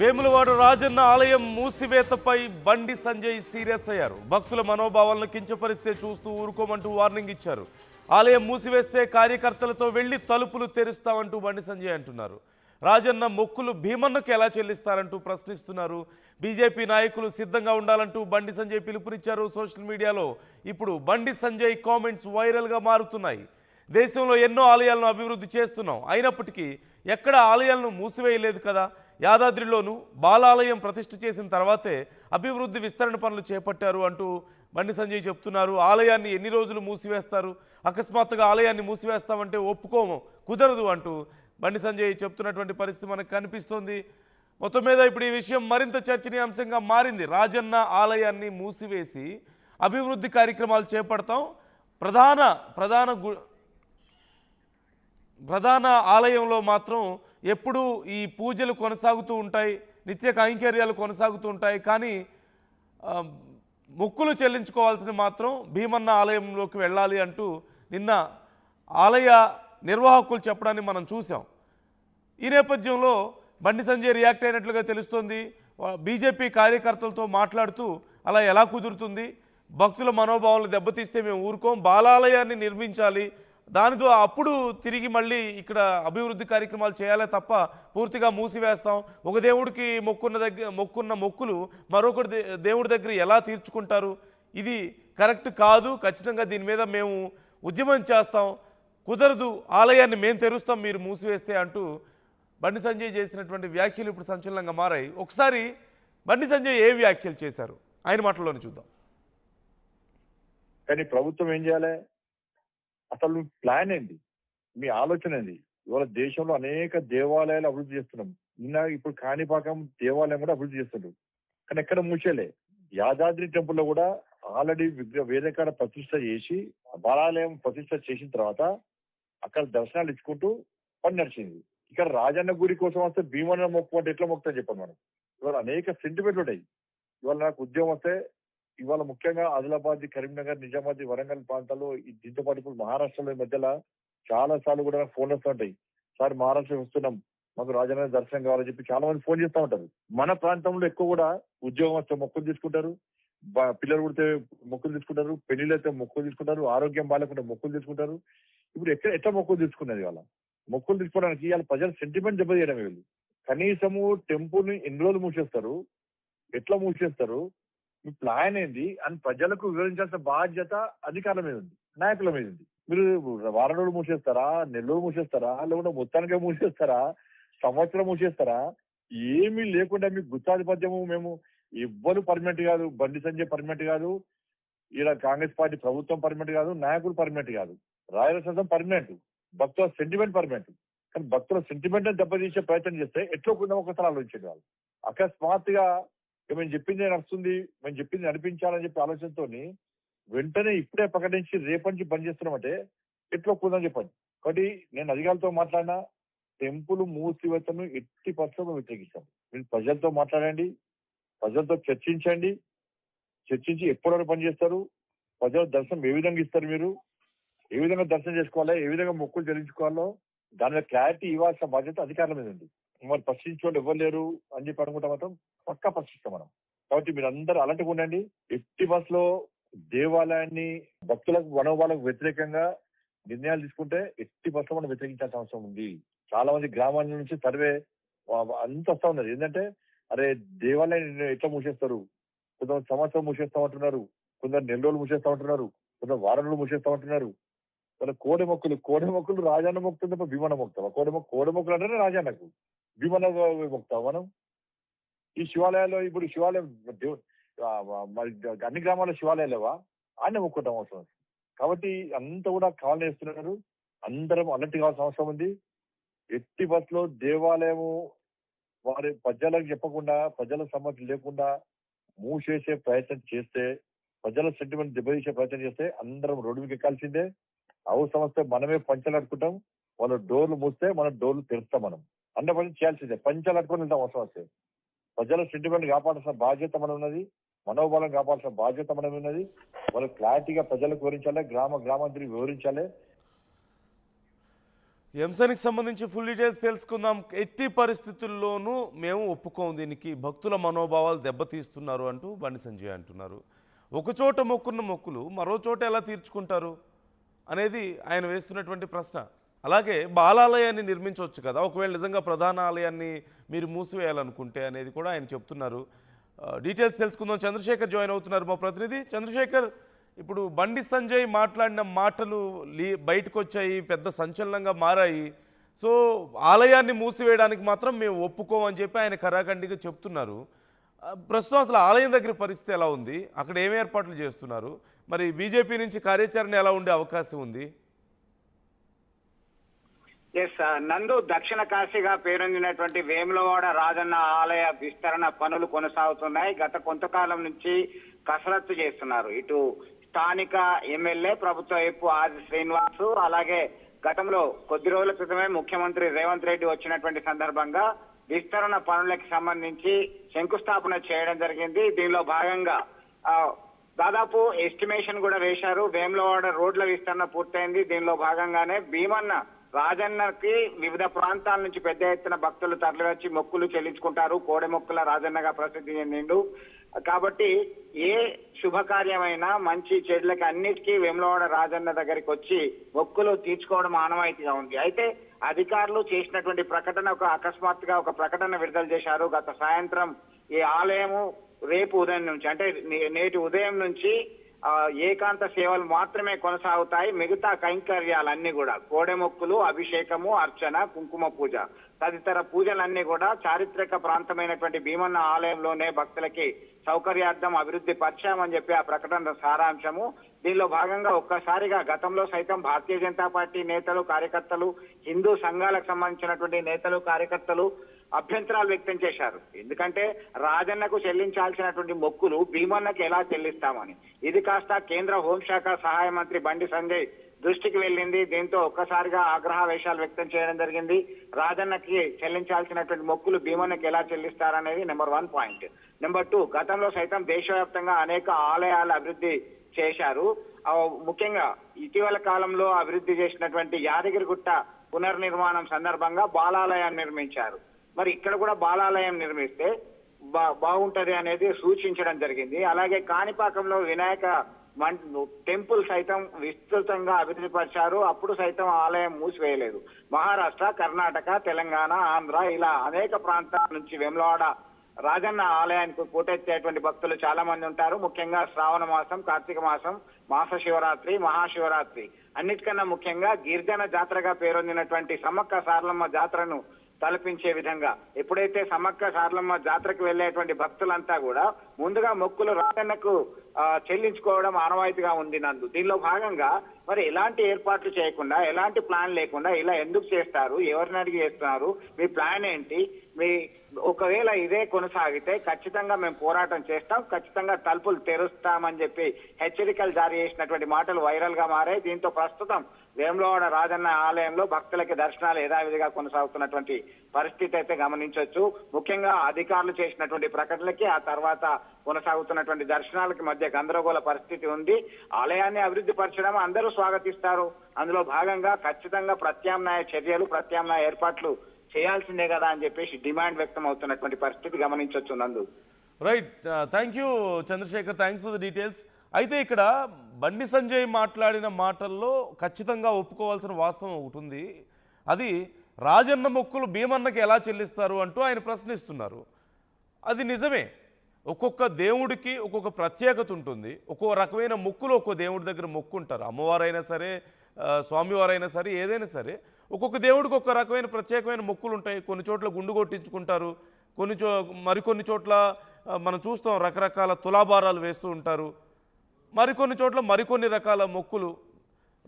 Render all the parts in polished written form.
వేములవాడ రాజన్న ఆలయం మూసివేతపై బండి సంజయ్ సీరియస్ అయ్యారు. భక్తుల మనోభావాలను కించపరిస్తే చూస్తూ ఊరుకోమంటూ వార్నింగ్ ఇచ్చారు. ఆలయం మూసివేస్తే కార్యకర్తలతో వెళ్లి తలుపులు తెరుస్తామంటూ బండి సంజయ్ అంటున్నారు. రాజన్న మొక్కులు భీమన్నకు ఎలా చెల్లిస్తారంటూ ప్రశ్నిస్తున్నారు. బీజేపీ నాయకులు సిద్ధంగా ఉండాలంటూ బండి సంజయ్ పిలుపునిచ్చారు. సోషల్ మీడియాలో ఇప్పుడు బండి సంజయ్ కామెంట్స్ వైరల్గా మారుతున్నాయి. దేశంలో ఎన్నో ఆలయాలను అభివృద్ధి చేస్తున్నాం, అయినప్పటికీ ఎక్కడ ఆలయాలను మూసివేయలేదు కదా. యాదాద్రిలోనూ బాలాలయం ప్రతిష్ఠ చేసిన తర్వాతే అభివృద్ధి విస్తరణ పనులు చేపట్టారు అంటూ బండి సంజయ్ చెప్తున్నారు. ఆలయాన్ని ఎన్ని రోజులు మూసివేస్తారు, అకస్మాత్తుగా ఆలయాన్ని మూసివేస్తామంటే ఒప్పుకోము, కుదరదు అంటూ బండి సంజయ్ చెప్తున్నటువంటి పరిస్థితి మనకు కనిపిస్తోంది. మొత్తం మీద ఇప్పుడు ఈ విషయం మరింత చర్చనీయాంశంగా మారింది. రాజన్న ఆలయాన్ని మూసివేసి అభివృద్ధి కార్యక్రమాలు చేపడతాం, ప్రధాన ఆలయంలో మాత్రం ఎప్పుడూ ఈ పూజలు కొనసాగుతూ ఉంటాయి, నిత్య కైంకర్యాలు కొనసాగుతూ ఉంటాయి. కానీ మొక్కులు చెల్లించుకోవాల్సిన మాత్రం భీమన్న ఆలయంలోకి వెళ్ళాలి అంటూ నిన్న ఆలయ నిర్వాహకులు చెప్పడాన్ని మనం చూసాం. ఈ నేపథ్యంలో బండి సంజయ్ రియాక్ట్ అయినట్లుగా తెలుస్తోంది. బీజేపీ కార్యకర్తలతో మాట్లాడుతూ అలా ఎలా కుదురుతుంది, భక్తుల మనోభావాలను దెబ్బతీస్తే మేము ఊరుకోం, బాలాలయాన్ని నిర్మించాలి, దానితో అప్పుడు తిరిగి మళ్ళీ ఇక్కడ అభివృద్ధి కార్యక్రమాలు చేయాలే తప్ప పూర్తిగా మూసివేస్తాం, ఒక దేవుడికి మొక్కున్న మొక్కులు మరొకటి దేవుడి దగ్గర ఎలా తీర్చుకుంటారు, ఇది కరెక్ట్ కాదు, ఖచ్చితంగా దీని మీద మేము ఉద్యమం చేస్తాం, కుదరదు, ఆలయాన్ని మేము తెరుస్తాం మీరు మూసివేస్తే అంటూ బండి సంజయ్ చేసినటువంటి వ్యాఖ్యలు ఇప్పుడు సంచలనంగా మారాయి. ఒకసారి బండి సంజయ్ ఏ వ్యాఖ్యలు చేశారు ఆయన మాటల్లోనే చూద్దాం. కానీ ప్రభుత్వం ఏం చేయాలి, అసలు ప్లాన్ ఏంటి, మీ ఆలోచన ఏంటి? ఇవాళ దేశంలో అనేక దేవాలయాలు అభివృద్ధి చేస్తున్నాం. ఇప్పుడు కాణిపాకం దేవాలయం కూడా అభివృద్ధి చేస్తున్నారు, కానీ ఎక్కడ మూసేలే. యాదాద్రి టెంపుల్ లో కూడా ఆల్రెడీ వేదకాడ ప్రతిష్ట చేసి బాలాలయం ప్రతిష్ట చేసిన తర్వాత అక్కడ దర్శనాలు ఇచ్చుకుంటూ పని నడిచింది. ఇక్కడ రాజన్న గుడి కోసం వస్తే భీమన్న మొక్కు అంటే ఎట్లా మొక్కుతా చెప్పండి. మనం ఇవాళ అనేక సెంటిమెంట్లు ఉంటాయి. ఇవాళ నాకు ఉద్యోగం వస్తే ఇవాళ ముఖ్యంగా ఆదిలాబాద్, కరీంనగర్, నిజామాబాద్, వరంగల్ ప్రాంతాల్లో దీంతో పాటు ఇప్పుడు మహారాష్ట్రలో మధ్యలో చాలా సార్లు కూడా ఫోన్లు వస్తూ ఉంటాయి. సార్ మహారాష్ట్ర వస్తున్నాం, మాకు రాజన్న దర్శనం కావాలని చెప్పి చాలా మంది ఫోన్ చేస్తూ ఉంటారు. మన ప్రాంతంలో ఎక్కువ కూడా ఉద్యోగం వస్తే మొక్కులు తీసుకుంటారు, పిల్లలు పుడితే మొక్కులు తీసుకుంటారు, పెళ్లిళ్ళు అయితే మొక్కులు తీసుకుంటారు, ఆరోగ్యం బాగాలేకుంటే మొక్కులు తీసుకుంటారు. ఇప్పుడు ఎట్లా మొక్కులు తీసుకున్నది వాళ్ళ మొక్కులు తీసుకోవడానికి ఇవాళ ప్రజల సెంటిమెంట్ దెబ్బతీయడం. వీళ్ళు కనీసము టెంపుల్ ని ఎన్ని రోజులు మూసేస్తారు, ఎట్లా మూసేస్తారు, మీ ప్లాన్ ఏంది అని ప్రజలకు వివరించాల్సిన బాధ్యత అధికారుల మీద ఉంది, నాయకుల మీద ఉంది. మీరు వారం రోజులు మూసేస్తారా, నెల రోజులు మూసేస్తారా, లేకుంటే మొత్తానికే మూసేస్తారా, సంవత్సరం మూసేస్తారా? ఏమీ లేకుండా మీకు గుత్తాధిపత్యము మేము ఎవ్వరు పర్మనెంట్ కాదు, బండి సంజయ్ పర్మనెంట్ కాదు, ఇలా కాంగ్రెస్ పార్టీ ప్రభుత్వం పర్మనెంట్ కాదు, నాయకులు పర్మనెంట్ కాదు, రాయలసీమ పర్మనెంట్, భక్తుల సెంటిమెంట్ పర్మనెంట్. కానీ భక్తుల సెంటిమెంట్ దెబ్బతీసే ప్రయత్నం చేస్తే ఎట్లా కొంచెం ఒకసారి ఆలోచించేది వాళ్ళు. అకస్మాత్తుగా మేము చెప్పింది నడుస్తుంది, మేము చెప్పింది నడిపించాలని చెప్పి ఆలోచనతో వెంటనే ఇప్పుడే ప్రకటించి రేపటి నుంచి బంద్ చేస్తున్నామంటే ఎట్లా ఒప్పుకుందని చెప్పండి. కాబట్టి నేను అధికారులతో మాట్లాడినా టెంపుల్ మూసివేతను ఎట్టి పరిస్థితుల్లో వ్యతిరేకిస్తాం. మీరు ప్రజలతో మాట్లాడండి, ప్రజలతో చర్చించండి, చర్చించి ఎప్పటివరకు పని చేస్తారు, ప్రజల దర్శనం ఏ విధంగా ఇస్తారు, మీరు ఏ విధంగా దర్శనం చేసుకోవాలో, ఏ విధంగా మొక్కులు చెల్లించుకోవాలో దాని మీద క్లారిటీ ఇవ్వాల్సిన బాధ్యత అధికారుల మీద ఉంది. మరి ప్రశ్నించుకోండి ఎవరు లేరు అని చెప్పి అనుకుంటా మాత్రం పక్కా ప్రశ్నిస్తాం మనం. కాబట్టి మీరు అందరూ అలర్ట్గా ఉండండి. ఎట్టి బస్సులో దేవాలయాన్ని భక్తులకు మనోభావాలకు వ్యతిరేకంగా నిర్ణయాలు తీసుకుంటే ఎట్టి బస్సులో మనం వ్యతిరేకించాల్సిన అవసరం ఉంది. చాలా మంది గ్రామాల నుంచి సర్వే అంత వస్తా ఉన్నారు. ఏంటంటే అరే దేవాలయాన్ని ఎట్లా మూసేస్తారు, కొంతమంది సంవత్సరం మూసేస్తామంటున్నారు, కొందరు నెల రోజులు మూసేస్తామంటున్నారు, కొందరు వారం రోజులు మూసేస్తామంటున్నారు. మన కోడి మొక్కులు రాజన్న మొక్కుతుంది తప్ప భీమన్న మొక్కుతావా? కోడి మొక్కులు అంటేనే రాజన్నకు, భీమన్న మొక్కుతావా మనం? ఈ శివాలయాల్లో ఇప్పుడు శివాలయం మరి అన్ని గ్రామాల్లో శివాలయాలు లేవా? ఆడనే మొక్కుంటాం అవసరం. కాబట్టి అంతా కూడా కావాలని చేస్తున్నారు. అందరం అలర్ట్ కావాల్సిన అవసరం ఉంది. ఎట్టి బస్సులో దేవాలయము వారి ప్రజలకు చెప్పకుండా, ప్రజల సమ్మతి లేకుండా మూసేసే ప్రయత్నం చేస్తే, ప్రజల సెంటిమెంట్ దెబ్బతీసే ప్రయత్నం చేస్తే అందరం రోడ్డు మీకు ఎక్కాల్సిందే. అవసరం వస్తే మనమే పంచలు అట్టుకుంటాం, వాళ్ళు డోర్లు మూస్తే మనం డోర్లు తెరుస్తాం. మనం అన్న పని చేయాల్సిందే, పంచలు అట్టుకొని వెళ్తాం. అవసరం వస్తే ప్రజల సెంటిమెంట్ కాపాడాల్సిన బాధ్యత మనం ఉన్నది, మనోబలం కాపాడాల్సిన బాధ్యత మనం ఉన్నది. వాళ్ళు క్లారిటీగా ప్రజలకు వివరించాలి, గ్రామాంతరికి వివరించాలి. ఈ అంశానికి సంబంధించి ఫుల్ డీటెయిల్స్ తెలుసుకుందాం. ఎట్టి పరిస్థితుల్లోనూ మేము ఒప్పుకోము, దీనికి భక్తుల మనోభావాలు దెబ్బతీస్తున్నారు అంటూ బండి సంజయ్ అంటున్నారు. ఒకచోట మొక్కున్న మొక్కులు మరో చోట ఎలా తీర్చుకుంటారు అనేది ఆయన వేస్తున్నటువంటి ప్రశ్న. అలాగే బాలాలయాన్ని నిర్మించవచ్చు కదా, ఒకవేళ నిజంగా ప్రధాన ఆలయాన్ని మీరు మూసివేయాలనుకుంటే అనేది కూడా ఆయన చెప్తున్నారు. డీటెయిల్స్ తెలుసుకుందాం. చంద్రశేఖర్ జాయిన్ అవుతున్నారు, మా ప్రతినిధి. చంద్రశేఖర్, ఇప్పుడు బండి సంజయ్ మాట్లాడిన మాటలు బయటకు వచ్చాయి, పెద్ద సంచలనంగా మారాయి. సో ఆలయాన్ని మూసివేయడానికి మాత్రం మేము ఒప్పుకోమని చెప్పి ఆయన కరాఖండిగా చెప్తున్నారు. ప్రస్తుతం అసలు ఆలయం దగ్గర పరిస్థితి ఎలా ఉంది, అక్కడ ఏమి ఏర్పాట్లు చేస్తున్నారు, మరి బీజేపీ నుంచి కార్యాచరణ ఎలా ఉండే అవకాశం ఉంది? ఎస్ నందు, దక్షిణ కాశీగా పేరొందినటువంటి వేములవాడ రాజన్న ఆలయ విస్తరణ పనులు కొనసాగుతున్నాయి. గత కొంతకాలం నుంచి కసరత్తు చేస్తున్నారు. ఇటు స్థానిక ఎమ్మెల్యే ప్రభుత్వ వైపు ఆది శ్రీనివాస్, అలాగే గతంలో కొద్ది రోజుల క్రితమే ముఖ్యమంత్రి రేవంత్ రెడ్డి వచ్చినటువంటి సందర్భంగా విస్తరణ పనులకు సంబంధించి శంకుస్థాపన చేయడం జరిగింది. దీనిలో భాగంగా దాదాపు ఎస్టిమేషన్ కూడా వేశారు. వేములవాడ రోడ్ల విస్తరణ పూర్తయింది. దీనిలో భాగంగానే భీమన్న రాజన్నకి వివిధ ప్రాంతాల నుంచి పెద్ద ఎత్తున భక్తులు తరలివచ్చి మొక్కులు చెల్లించుకుంటారు. కోడె మొక్కుల రాజన్నగా ప్రసిద్ధి చెందిండు. కాబట్టి ఏ శుభకార్యమైనా మంచి చెడులకి అన్నిటికీ వేములవాడ రాజన్న దగ్గరికి వచ్చి మొక్కులు తీర్చుకోవడం ఆనవాయితీగా ఉంది. అయితే అధికారులు చేసినటువంటి ప్రకటన అకస్మాత్తుగా ఒక ప్రకటన విడుదల చేశారు. గత సాయంత్రం ఈ ఆలయము రేపు ఉదయం నుంచి, అంటే నేటి ఉదయం నుంచి ఏకాంత సేవలు మాత్రమే కొనసాగుతాయి. మిగతా కైంకర్యాలన్నీ కూడా కోడె మొక్కులు, అభిషేకము, అర్చన, కుంకుమ పూజ తదితర పూజలన్నీ కూడా చారిత్రక ప్రాంతమైనటువంటి భీమన్న ఆలయంలోనే భక్తులకి సౌకర్యార్థం అభివృద్ధి పరిచామని చెప్పి ఆ ప్రకటన సారాంశము. దీనిలో భాగంగా ఒక్కసారిగా గతంలో సైతం భారతీయ జనతా పార్టీ నేతలు, కార్యకర్తలు, హిందూ సంఘాలకు సంబంధించినటువంటి నేతలు, కార్యకర్తలు అభ్యంతరాలు వ్యక్తం చేశారు. ఎందుకంటే రాజన్నకు చెల్లించాల్సినటువంటి మొక్కులు భీమన్నకి ఎలా చెల్లిస్తామని. ఇది కాస్త కేంద్ర హోంశాఖ సహాయ మంత్రి బండి సంజయ్ దృష్టికి వెళ్ళింది. దీంతో ఒక్కసారిగా ఆగ్రహవేశాలు వ్యక్తం చేయడం జరిగింది. రాజన్నకి చెల్లించాల్సినటువంటి మొక్కులు భీమన్నకి ఎలా చెల్లిస్తారనేది నెంబర్ 1 పాయింట్. నెంబర్ 2, గతంలో సైతం దేశవ్యాప్తంగా అనేక ఆలయాలు అభివృద్ధి చేశారు. ముఖ్యంగా ఇటీవల కాలంలో అభివృద్ధి చేసినటువంటి యాదగిరిగుట్ట పునర్నిర్మాణం సందర్భంగా బాలాలయాన్ని నిర్మించారు. మరి ఇక్కడ కూడా బాలాలయం నిర్మిస్తే బాగుంటది అనేది సూచించడం జరిగింది. అలాగే కాణిపాకంలో వినాయక టెంపుల్ సైతం విస్తృతంగా అభివృద్ధి పరిచారు. అప్పుడు సైతం ఆలయం మూసివేయలేదు. మహారాష్ట్ర, కర్ణాటక, తెలంగాణ, ఆంధ్ర ఇలా అనేక ప్రాంతాల నుంచి వేములవాడ రాజన్న ఆలయానికి కూటెత్తేటువంటి భక్తులు చాలా మంది ఉంటారు. ముఖ్యంగా శ్రావణ మాసం, కార్తీక మాసం, మాస శివరాత్రి, మహాశివరాత్రి, అన్నిటికన్నా ముఖ్యంగా గిరిజన జాతరగా పేరొందినటువంటి సమ్మక్క సారలమ్మ జాతరను తలపించే విధంగా ఎప్పుడైతే సమ్మక్క సారలమ్మ జాతరకు వెళ్లేటువంటి భక్తులంతా కూడా ముందుగా మొక్కులు రాజన్నకు చెల్లించుకోవడం ఆనవాయితీగా ఉంది నందు. దీనిలో భాగంగా మరి ఎలాంటి ఏర్పాట్లు చేయకుండా, ఎలాంటి ప్లాన్ లేకుండా ఇలా ఎందుకు చేస్తారు, ఎవరిని అడిగి చేస్తున్నారు, మీ ప్లాన్ ఏంటి, మీ ఒకవేళ ఇదే కొనసాగితే ఖచ్చితంగా మేము పోరాటం చేస్తాం, ఖచ్చితంగా తలుపులు తెరుస్తామని చెప్పి హెచ్చరికలు జారీ చేసినటువంటి మాటలు వైరల్ గా మారాయి. దీంతో ప్రస్తుతం వేములవాడ రాజన్న ఆలయంలో భక్తులకి దర్శనాలు యథావిధిగా కొనసాగుతున్నటువంటి పరిస్థితి అయితే గమనించవచ్చు. ముఖ్యంగా అధికారులు చేసినటువంటి ప్రకటనలకి ఆ తర్వాత కొనసాగుతున్నటువంటి దర్శనాలకి మధ్య గందరగోళ పరిస్థితి ఉంది. ఆలయాన్ని అభివృద్ధి పరచడం అందరూ స్వాగతిస్తారు. అందులో భాగంగా ఖచ్చితంగా ప్రత్యామ్నాయ చర్యలు, ప్రత్యామ్నాయ ఏర్పాట్లు చేయాల్సిందే కదా అని చెప్పేసి డిమాండ్ వ్యక్తం అవుతున్నటువంటి పరిస్థితి గమనించవచ్చు నందు. Right, thank you Chandrasekhar, thanks for the details. అయితే ఇక్కడ బండి సంజయ్ మాట్లాడిన మాటల్లో ఖచ్చితంగా ఒప్పుకోవాల్సిన వాస్తవం ఒకటి ఉంది. అది రాజన్న మొక్కులు భీమన్నకి ఎలా చెల్లిస్తారు అంటూ ఆయన ప్రశ్నిస్తున్నారు. అది నిజమే, ఒక్కొక్క దేవుడికి ఒక్కొక్క ప్రత్యేకత ఉంటుంది. ఒక్కొక్క రకమైన మొక్కులు ఒక్కో దేవుడి దగ్గర మొక్కుంటారు. అమ్మవారైనా సరే, స్వామివారైనా సరే, ఏదైనా సరే ఒక్కొక్క దేవుడికి ఒక్క రకమైన ప్రత్యేకమైన మొక్కులు ఉంటాయి. కొన్ని చోట్ల గుండు కొట్టించుకుంటారు, మరికొన్ని చోట్ల మనం చూస్తాం రకరకాల తులాభారాలు వేస్తూ ఉంటారు. మరికొన్ని చోట్ల మరికొన్ని రకాల మొక్కులు,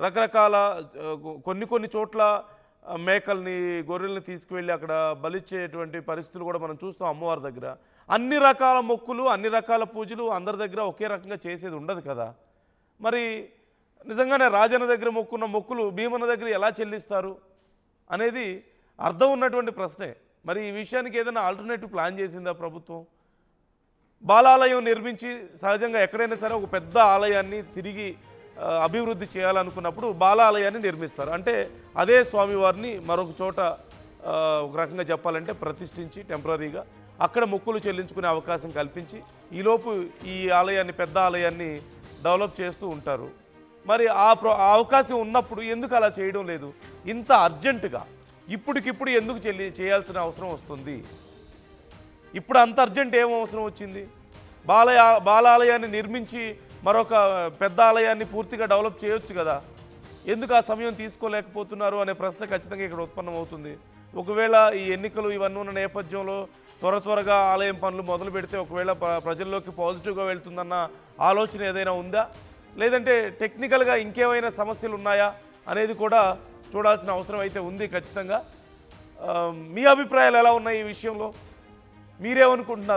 రకరకాల కొన్ని చోట్ల మేకల్ని, గొర్రెల్ని తీసుకువెళ్ళి అక్కడ బలిచ్చేటువంటి పరిస్థితులు కూడా మనం చూస్తాం అమ్మవారి దగ్గర. అన్ని రకాల మొక్కులు, అన్ని రకాల పూజలు అందరి దగ్గర ఒకే రకంగా చేసేది ఉండదు కదా. మరి నిజంగానే రాజన్న దగ్గర మొక్కున్న మొక్కులు భీమన్న దగ్గర ఎలా చెల్లిస్తారు అనేది అర్థం ఉన్నటువంటి ప్రశ్నే. మరి ఈ విషయానికి ఏదైనా ఆల్టర్నేటివ్ ప్లాన్ చేసిందా ప్రభుత్వం? బాలాలయం నిర్మించి సహజంగా ఎక్కడైనా సరే ఒక పెద్ద ఆలయాన్ని తిరిగి అభివృద్ధి చేయాలనుకున్నప్పుడు బాలాలయాన్ని నిర్మిస్తారు. అంటే అదే స్వామివారిని మరొక చోట ఒక రకంగా చెప్పాలంటే ప్రతిష్ఠించి టెంపరీగా అక్కడ మొక్కులు చెల్లించుకునే అవకాశం కల్పించి ఈలోపు ఈ ఆలయాన్ని, పెద్ద ఆలయాన్ని డెవలప్ చేస్తూ ఉంటారు. మరి ఆ అవకాశం ఉన్నప్పుడు ఎందుకు అలా చేయడం లేదు? ఇంత అర్జెంటుగా ఇప్పటికిప్పుడు ఎందుకు చేయాల్సిన అవసరం వస్తుంది? ఇప్పుడు అంత అర్జెంట్ ఏం అవసరం వచ్చింది? బాలాలయాన్ని నిర్మించి మరొక పెద్ద ఆలయాన్ని పూర్తిగా డెవలప్ చేయొచ్చు కదా. ఎందుకు ఆ సమయం తీసుకోలేకపోతున్నారు అనే ప్రశ్న ఖచ్చితంగా ఇక్కడ ఉత్పన్నమవుతుంది. ఒకవేళ ఈ ఎన్నికలు ఇవన్నీ ఉన్న నేపథ్యంలో త్వరగా ఆలయం పనులు మొదలు పెడితే ఒకవేళ ప్రజల్లోకి పాజిటివ్గా వెళ్తుందన్న ఆలోచన ఏదైనా ఉందా, లేదంటే టెక్నికల్గా ఇంకేమైనా సమస్యలు ఉన్నాయా అనేది కూడా చూడాల్సిన అవసరం అయితే ఉంది ఖచ్చితంగా. మీ అభిప్రాయాలు ఎలా ఉన్నాయి ఈ విషయంలో? మీరేమనుకుంటున్నారు?